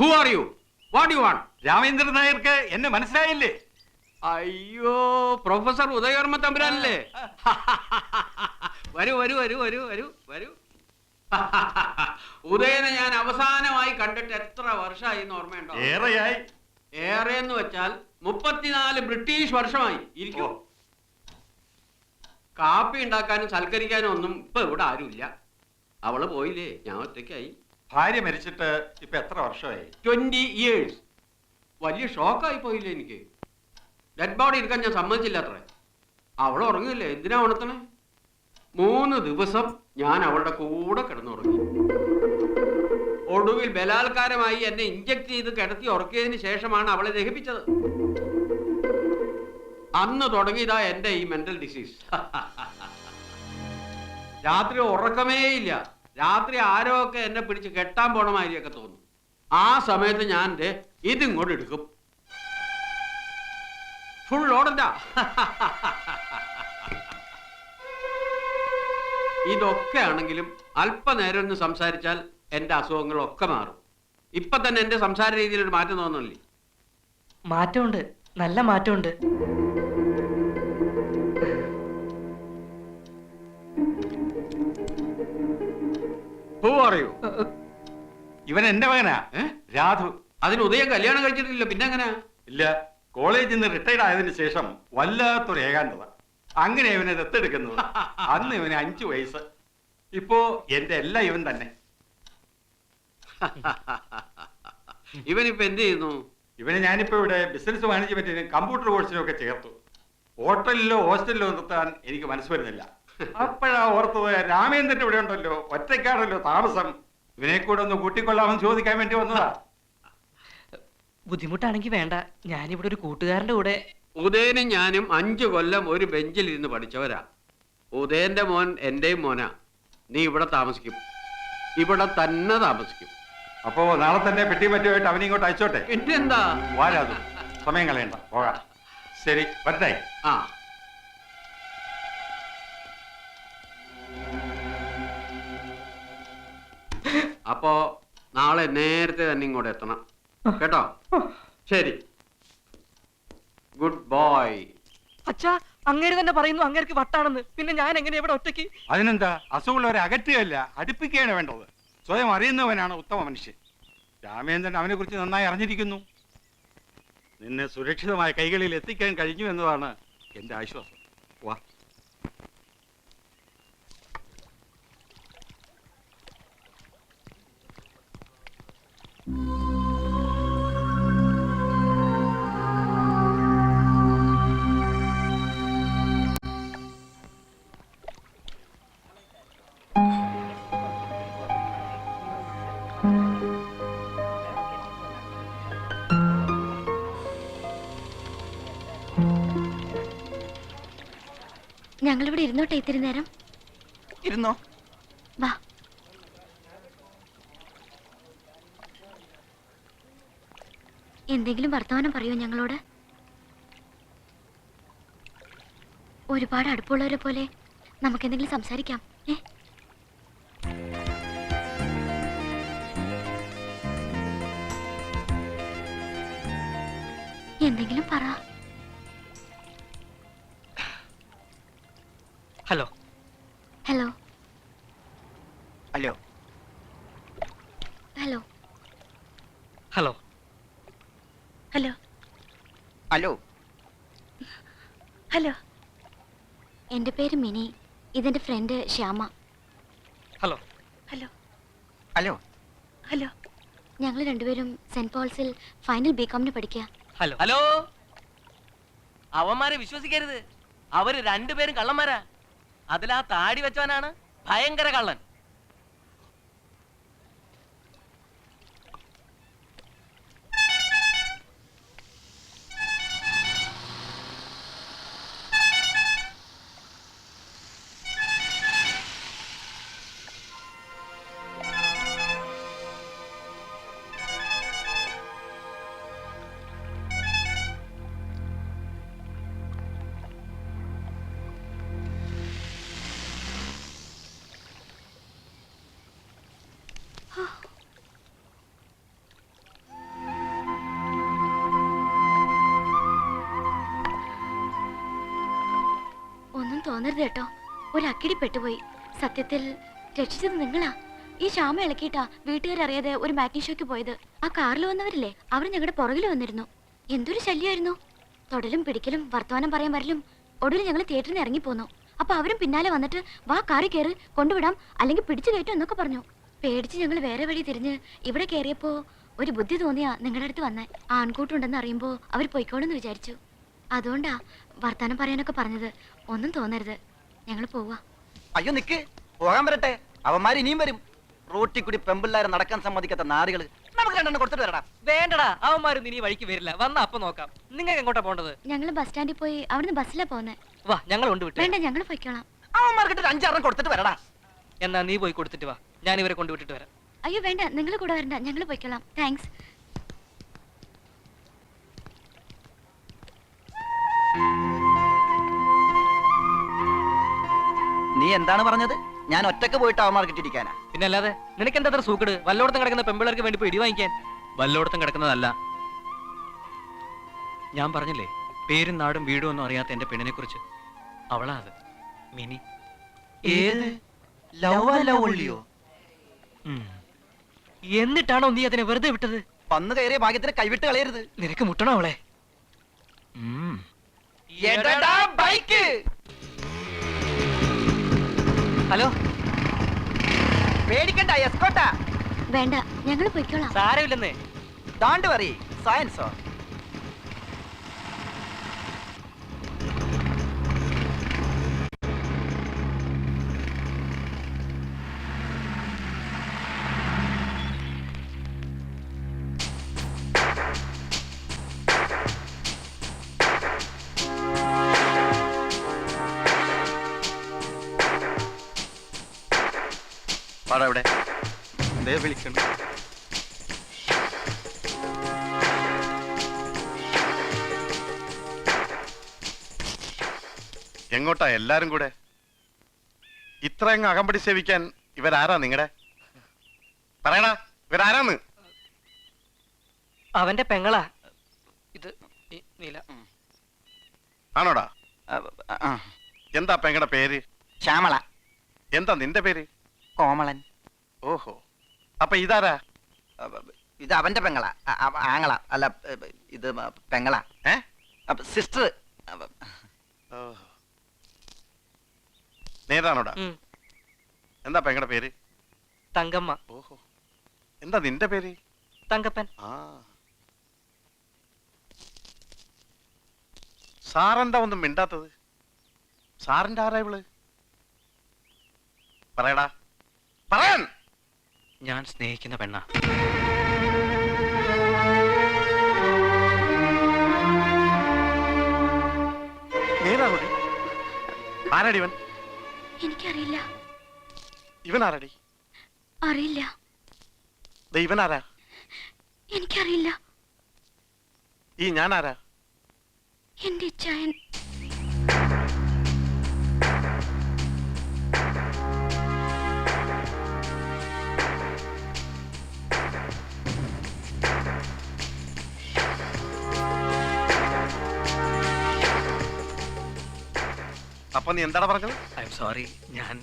Who are you? What you want? Ramendran നായർക്ക് എന്നെ മനസ്സിലായില്ലേ? അയ്യോ, പ്രൊഫസർ ഉദയവർമ്മ തമ്പുരാനല്ലേ? വരൂ വരൂ വരൂ വരൂ വരൂ വരൂ. ഉദയനെ ഞാൻ അവസാനമായി കണ്ടിട്ട് എത്ര വർഷമായി എന്ന് ഓർമ്മയുണ്ടോ? ഏറെയായി. ഏറെ എന്ന് വെച്ചാൽ 34 ബ്രിട്ടീഷ് വർഷമായി. ഇരിക്കൂ. കാപ്പി ഉണ്ടാക്കാനും സൽക്കരിക്കാനും ഒന്നും ഇപ്പൊ ഇവിടെ ആരുമില്ല. അവള് പോയില്ലേ, ഞാൻ ഒറ്റയ്ക്കായി. ഭാര്യ മരിച്ചിട്ട് ഇപ്പൊ എത്ര വർഷമായി? 20 years. വലിയ ഷോക്കായി പോയില്ലേ എനിക്ക്. ഡെഡ് ബോഡി എടുക്കാൻ ഞാൻ സമ്മതിച്ചില്ല അത്രേ. അവൾ ഉറങ്ങില്ലേ, എന്തിനാ ഉണർത്തണേ? 3 ദിവസം ഞാൻ അവളുടെ കൂടെ കിടന്നുറങ്ങി. ഒടുവിൽ ബലാത്കാരമായി എന്നെ ഇഞ്ചക്ട് ചെയ്ത് കിടത്തി ഉറക്കിയതിന് ശേഷമാണ് അവളെ ദഹിപ്പിച്ചത്. അന്ന് തുടങ്ങിയതാ എന്റെ ഈ മെന്റൽ ഡിസീസ്. രാത്രി ഉറക്കമേ ഇല്ല. രാത്രി ആരോ ഒക്കെ എന്നെ പിടിച്ച് കെട്ടാൻ പോണ മാതിരിയൊക്കെ തോന്നും. ആ സമയത്ത് ഞാൻ ഇതിങ്ങോട്ട് എടുക്കും. ഫുൾ ഓടണ്ട. ഇതൊക്കെ ആണെങ്കിലും അല്പനേരം ഒന്ന് സംസാരിച്ചാൽ എന്റെ അസുഖങ്ങളൊക്കെ മാറും. ഇപ്പൊ തന്നെ എന്റെ സംസാര രീതിയിൽ ഒരു മാറ്റം തോന്നുന്നില്ലേ? മാറ്റമുണ്ട്, നല്ല മാറ്റമുണ്ട്. Who are you? ഇവൻ എന്റെ മകനാ, രാധു. അതിന് ഉദയം കല്യാണം കഴിച്ചിട്ടില്ല, പിന്നെ എങ്ങനെയാ? ഇല്ല, കോളേജിൽ നിന്ന് റിട്ടയർഡ് ആയതിനു ശേഷം വല്ലാത്തൊരു ഏകാന്തത. അങ്ങനെ ഇവനെ ദത്തെടുക്കുന്നത്. അന്ന് ഇവന് 5 വയസ്സ്. ഇപ്പോ എന്റെ എല്ലാം ഇവൻ തന്നെ. ഇവനിപ്പോ എന്ത് ചെയ്യുന്നു? ഇവനെ ഞാനിപ്പോ ഇവിടെ ബിസിനസ് മാനേജ്മെന്റിനും കമ്പ്യൂട്ടർ കോഴ്സിനും ഒക്കെ ചേർത്തു. ഹോട്ടലിലോ ഹോസ്റ്റലിലോ നിർത്താൻ എനിക്ക് മനസ്സ് വരുന്നില്ല. അപ്പോഴാ ഓർത്തത്, രാമേന്ദ്രൻ ഇവിടെ ഉണ്ടല്ലോ, ഒറ്റയ്ക്കാണല്ലോ താമസം, ഇവനെ കൂടെ ഒന്ന് കൂട്ടിക്കൊള്ളാമെന്ന് ചോദിക്കാൻ വേണ്ടി വന്നതാ. ബുദ്ധിമുട്ടാണെങ്കിൽ വേണ്ട, ഞാനിവിടെ ഒരു കൂട്ടുകാരന്റെ കൂടെ. ഉദയനും ഞാനും 5 കൊല്ലം ഒരു ബെഞ്ചിൽ ഇരുന്ന് പഠിച്ചവരാ. ഉദയന്റെ മോൻ എന്റെയും മോനാ. നീ ഇവിടെ താമസിക്കും, ഇവിടെ തന്നെ താമസിക്കും. അപ്പോ നാളെ തന്നെ പെട്ടി പറ്റുമായിട്ട് അവനെ ഇങ്ങോട്ട് അയച്ചോട്ടെ. പിന്നെന്താ? വാരാതു, സമയം കളയണ്ട, പോകാം. ശരി, വരട്ടെ. ആ, അപ്പോ നാളെ നേരത്തെ തന്നെ ഇങ്ങോട്ട് എത്തണം കേട്ടോ? ശരി, ഗുഡ് ബോയ്. അച്ഛാ, അങ്ങേര് തന്നെ പറയുന്നു അങ്ങേർക്ക് വട്ടാണെന്ന്. പിന്നെ ഞാൻ എങ്ങനെ ഇവിടെ ഒറ്റയ്ക്ക്? അതിനെന്താ, അസുഖമുള്ളവരെ അകറ്റുകയല്ല, അടുപ്പിക്കുകയാണ് വേണ്ടത്. സ്വയം അറിയുന്നവനാണ് ഉത്തമ മനുഷ്യൻ. രാമേന്ദ്രൻ അവനെ കുറിച്ച് നന്നായി അറിഞ്ഞിരിക്കുന്നു. നിന്നെ സുരക്ഷിതമായ കൈകളിൽ എത്തിക്കാൻ കഴിഞ്ഞു എന്നതാണ് എന്റെ ആശ്വാസം. വാ. ഞങ്ങളിവിടെ ഇരുന്നോട്ടെ ഇത്തിരി നേരം? ഇരുന്നോ. വാ. എന്തെങ്കിലും വർത്തമാനം പറയോ ഞങ്ങളോട്? ഒരുപാട് അടുപ്പമുള്ളവരെ പോലെ നമുക്കെന്തെങ്കിലും സംസാരിക്കാം. എന്തെങ്കിലും പറ. Hello hello hello hello hello hello hello hello. എൻ്റെ പേര് മിനി, ഇതെന്റെ friend Shyama. Hello hello hello hello. ഞങ്ങൾ രണ്ടുപേരും സെന്റ് പോൾസിൽ ഫൈനൽ ബികോമിന് പഠിക്കുക. Hello hello. അവന്മാരെ വിശ്വസിക്കരുത്, അവര് രണ്ടുപേരും കള്ളന്മാരാ. അതിലാ താടി വെച്ചവനാണ് ഭയങ്കര കള്ളൻ. പറയരുത് കേട്ടോ. ഒരു അക്കിടി പെട്ടുപോയി. സത്യത്തിൽ രക്ഷിച്ചത് നിങ്ങളാ. ഈ ശ്യാമ ഇളക്കിയിട്ടാ വീട്ടുകാരറിയാതെ ഒരു മാറ്റിനി ഷോയ്ക്ക് പോയത്. ആ കാറിൽ വന്നവരില്ലേ, അവർ ഞങ്ങളുടെ പുറകിൽ വന്നിരുന്നു. എന്തൊരു ശല്യമായിരുന്നു. തൊടലും പിടിക്കലും വർത്തമാനം പറയാൻ വരലും. ഒടുവിൽ ഞങ്ങൾ തിയേറ്ററിന് ഇറങ്ങിപ്പോന്നു. അപ്പൊ അവരും പിന്നാലെ വന്നിട്ട് വാ കാറി കയറി കൊണ്ടുവിടാം, അല്ലെങ്കിൽ പിടിച്ചു കയറ്റും എന്നൊക്കെ പറഞ്ഞു. പേടിച്ച് ഞങ്ങൾ വേറെ വഴി തിരിഞ്ഞ് ഇവിടെ കയറിയപ്പോ ഒരു ബുദ്ധി തോന്നിയാ നിങ്ങളുടെ അടുത്ത് വന്നേ. ആൺകൂട്ടുണ്ടെന്ന് അറിയുമ്പോ അവർ പൊയ്ക്കോളെന്ന് വിചാരിച്ചു. അതുകൊണ്ടാ വർത്താനം പറയാനൊക്കെ പറഞ്ഞത്. ഒന്നും തോന്നരുത്, ഞങ്ങൾ പോവാ. അയ്യോ നിക്ക്, പോകാൻ വരട്ടെ. അവന്മാർ ഇനിയും വരും. റോട്ടി കൂടി പെമ്പിള്ളാരെ നടക്കാൻ സമ്മതിക്കാത്ത നാറുകള്. നമുക്ക് രണ്ടെണ്ണം കൊടുത്തിട്ട് വരടാ. വേണ്ടടാ, അവന്മാരൊന്നും ഇനി വഴിക്ക് വരില്ല. വന്ന അപ്പൊ നോക്കാം. നിങ്ങൾക്ക് എങ്ങോട്ടാ പോണ്ടത്? ഞങ്ങൾ ബസ് സ്റ്റാൻഡിൽ പോയി അവിടുന്ന് ബസ്സിലാ പോന്നെ. വാ, ഞങ്ങൾ കൊണ്ടുവിട്ടു. വേണ്ട, ഞങ്ങൾ പൊയ്ക്കോളാം. അവന്മാർക്കിട്ട് 5-6 കൊടുത്തിട്ട് വരടാ. എന്നാ നീ പോയി കൊടുത്തിട്ട് വാ, ഞാൻ ഇവരെ കൊണ്ടുവിട്ടിട്ട് വരാം. അയ്യോ വേണ്ട, നിങ്ങൾ കൂടെ വരണ്ട, ഞങ്ങൾ പൊയ്ക്കോളാം. താങ്ക്സ്. നീ എന്താണ് പറഞ്ഞത്? ഞാൻ ഒറ്റക്ക് പോയിട്ട് അവന്മാർക്ക് ഇട്ടിരിക്കാനാ? പിന്നെ അല്ലാതെ നിനക്ക് എന്താ അത്ര സൂക്കട്? വല്ലോടത്തും കിടക്കുന്ന പെമ്പിള്ളേർക്ക് വേണ്ടി പോയി ഇടി വാങ്ങിക്കാൻ. വല്ലോടത്തും കിടക്കുന്നതല്ല. ഞാൻ പറഞ്ഞില്ലേ, പേരും നാടും വീടും ഒന്നും അറിയാത്ത എന്റെ പെണ്ണിനെ കുറിച്ച്. അവളാ അത്, മിനി. ഏത് ലവ്വോ? എന്നിട്ടാണോ നീ അതിനെ വെറുതെ വിട്ടത്? വന്നു കയറിയ ഭാഗ്യത്തിന് കൈവിട്ട് കളയരുത്. നിനക്ക് മുട്ടണോ അവളെ? എടടാ ബൈക്ക്. ഹലോ, പേടിക്കണ്ട, എസ്കോട്ടാ. വേണ്ട, ഞങ്ങൾ പൊയ്ക്കോളാം. സാരമില്ലെന്നേ. Don't worry, സയൻസോ. എവിടെ ദേ വിളിക്കുന്നു. എങ്ങോട്ടാ എല്ലാരും കൂടെ? ഇത്രയങ്ങ് അകമ്പടി സേവിക്കാൻ ഇവരാരാ നിങ്ങടെ? പറയടാ, ഇവരാരാന്ന്? അവന്റെ പെങ്ങളാ ഇത്. നീല ആണോടാ? എന്താ പെങ്ങടെ പേര്? ശ്യാമള. എന്താ നിന്റെ പേര്? കോമളൻ. ഓഹോ, അപ്പൊ ഇതാരാ? ഇത് അവന്റെ പെങ്ങളാ. ആങ്ങള അല്ല, ഇത് പെങ്ങളാ. സിസ്റ്റർ. നേരാണോടാ? എന്താ പെങ്ങടെ പേര്? തങ്കമ്മ. ഓഹോ, എന്താ നിന്റെ പേര്? തങ്കപ്പൻ. ആ, സാറെന്താ ഒന്നും മിണ്ടാത്തത്? സാറിന്റെ ആരാ ഇവള്? പറയടാ, പറയാൻ. ഞാൻ സ്നേഹിക്കുന്ന പെണ്ണ. നേരാണോടി? ആരാടി ഇവൻ? എനിക്കറിയില്ല. ഇവൻ ആരാടി? അറിയില്ല. ഇവൻ ആരാ? എനിക്കറിയില്ല. ഈ ഞാൻ ആരാ? എന്റെ ഇച്ഛായൻ. അപ്പൊ നീ എന്താടാ പറഞ്ഞത്? I am sorry. ഞാൻ